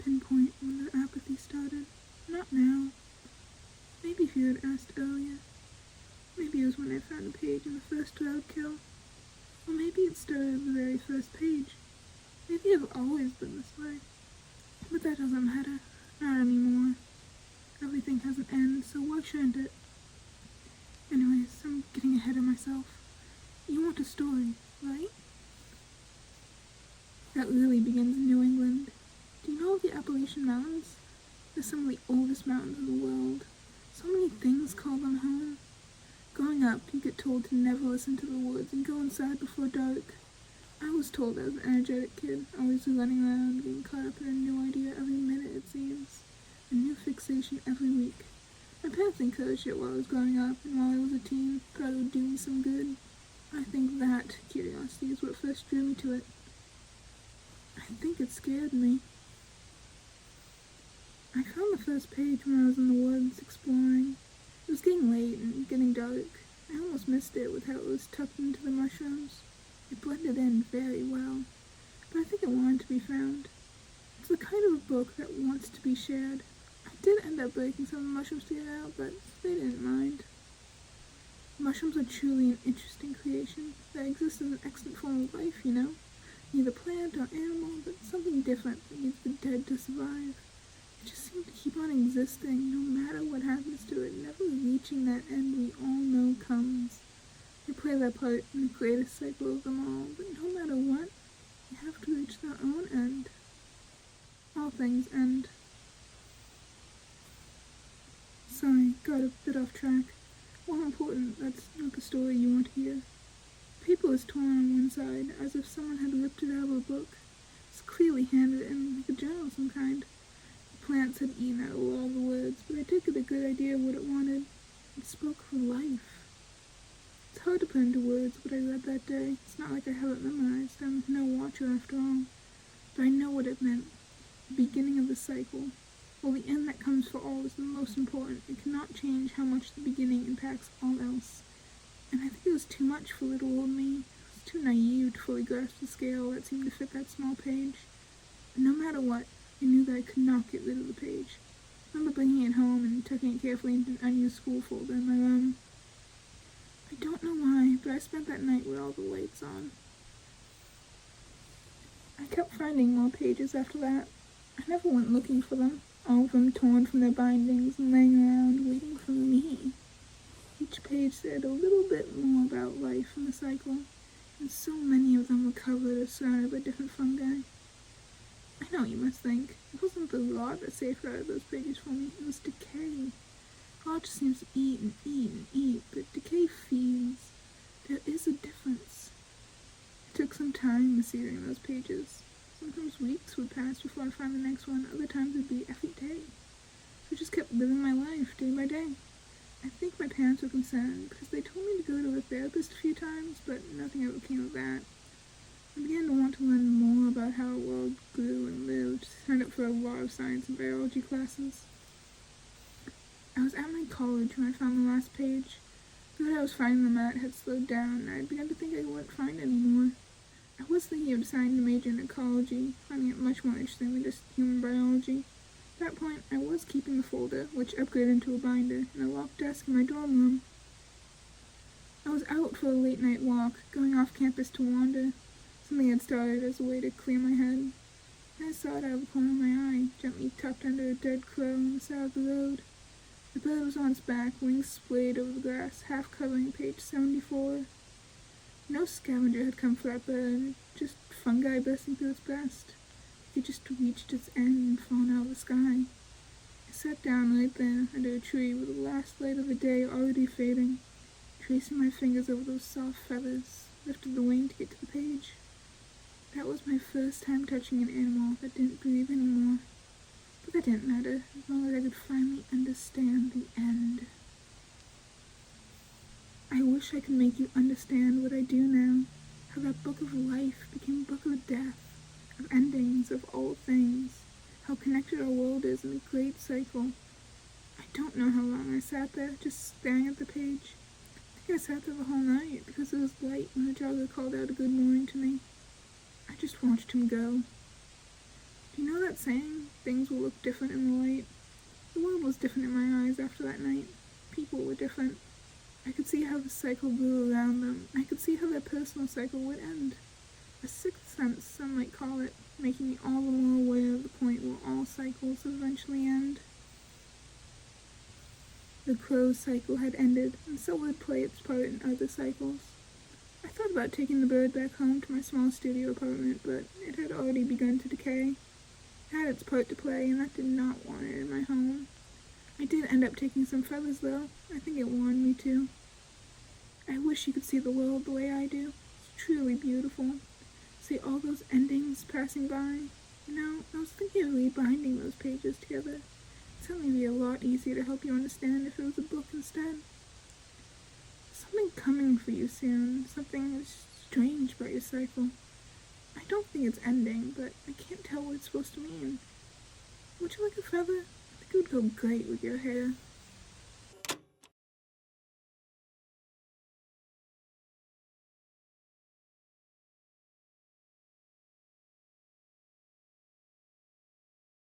pinpoint when the apathy started. Not now. Maybe if you had asked earlier. Maybe it was when I found a page in the first roadkill. Or maybe it started at the very first page. Maybe I've always been this way. But that doesn't matter. Not anymore. Everything has an end, so why shouldn't it? Anyways, I'm getting ahead of myself. You want a story, right? That really begins in New England. Do you know of the Appalachian Mountains? They're some of the oldest mountains in the world. So many things call them home. Growing up, you get told to never listen to the woods and go inside before dark. I was told I was an energetic kid, always running around, getting caught up in a new idea every minute it seems. A new fixation every week. My parents encouraged it while I was growing up, and while I was a teen, thought it would do me some good. I think that curiosity is what first drew me to it. I think it scared me. I found the first page when I was in the woods, exploring. It was getting late and getting dark. I almost missed it with how it was tucked into the mushrooms. It blended in very well, but I think it wanted to be found. It's the kind of a book that wants to be shared. I did end up breaking some of the mushrooms to get out, but they didn't mind. Mushrooms are truly an interesting creation that exists as an excellent form of life, you know? Neither plant or animal, but something different that needs the dead to survive. It just seems to keep on existing, no matter what happens to it, never reaching that end we all know comes. They play their part in the greatest cycle of them all, but no matter what, they have to reach their own end. All things end. Sorry, got a bit off track. More important, that's not the story you want to hear. The paper is torn on one side, as if someone had ripped it out of a book. It's clearly handed in like a journal of some kind. The plants had eaten out all the words, but I took it a good idea of what it wanted. It spoke for life. It's hard to put into words what I read that day. It's not like I have it memorized. I'm no watcher after all. But I know what it meant. The beginning of the cycle. While the end that comes for all is the most important, it cannot change how much the beginning impacts all else. And I think it was too much for little old me. I was too naive to fully grasp the scale that seemed to fit that small page. And no matter what, I knew that I could not get rid of the page. I remember bringing it home and tucking it carefully into an unused school folder in my room. I don't know why, but I spent that night with all the lights on. I kept finding more pages after that. I never went looking for them, all of them torn from their bindings and laying around waiting for me. Each page said a little bit more about life and the cycle, and so many of them were covered or surrounded by different fungi. I know what you must think. It wasn't the rot that safeguarded those pages for me, it was decay. Rot just seems to eat and eat and eat, but decay feeds. There is a difference. It took some time receiving those pages. Sometimes weeks would pass before I found the next one, other times it'd be every day. So I just kept living my life day by day. I think my parents were concerned because they told me to go to a therapist a few times, but nothing ever came of that. I began to want to learn more about how our world grew and lived, signed up for a lot of science and biology classes. I was at my college when I found the last page. The rate I was finding them at had slowed down, and I began to think I wouldn't find any more. I was thinking of deciding to major in ecology, finding it much more interesting than just human biology. At that point, I was keeping the folder, which upgraded into a binder, in a locked desk in my dorm room. I was out for a late-night walk, going off campus to wander. Something had started as a way to clear my head. I saw it out of the corner of my eye, gently tucked under a dead crow on the side of the road. The bird was on its back, wings splayed over the grass, half covering page 74. No scavenger had come for that bird, just fungi bursting through its breast. It had just reached its end and fallen out of the sky. I sat down right there, under a tree with the last light of the day already fading, tracing my fingers over those soft feathers, lifted the wing to get to the page. That was my first time touching an animal that didn't breathe anymore. But that didn't matter, as long as I could finally understand the end. I wish I could make you understand what I do now, how that book of life became a book of death, of endings, of all things, how connected our world is in a great cycle. I don't know how long I sat there, just staring at the page. I think I sat there the whole night, because it was light when the jogger called out a good morning to me. I just watched him go. Do you know that saying? things will look different in the light. The world was different in my eyes after that night. People were different. I could see how the cycle grew around them. I could see how their personal cycle would end. A sixth sense, some might call it, making me all the more aware of the point where all cycles eventually end. The crow's cycle had ended, and so would play its part in other cycles. I thought about taking the bird back home to my small studio apartment, but it had already begun to decay. It had its part to play, and I did not want it in my home. I did end up taking some feathers, though. I think it warned me to. I wish you could see the world the way I do. It's truly beautiful. See all those endings passing by. You know, I was thinking of rebinding those pages together. It'd certainly be a lot easier to help you understand if it was a book instead. Something coming for you soon. Something strange about your cycle. I don't think it's ending, but I can't tell what it's supposed to mean. Would you like a feather? I think it would go great with your hair.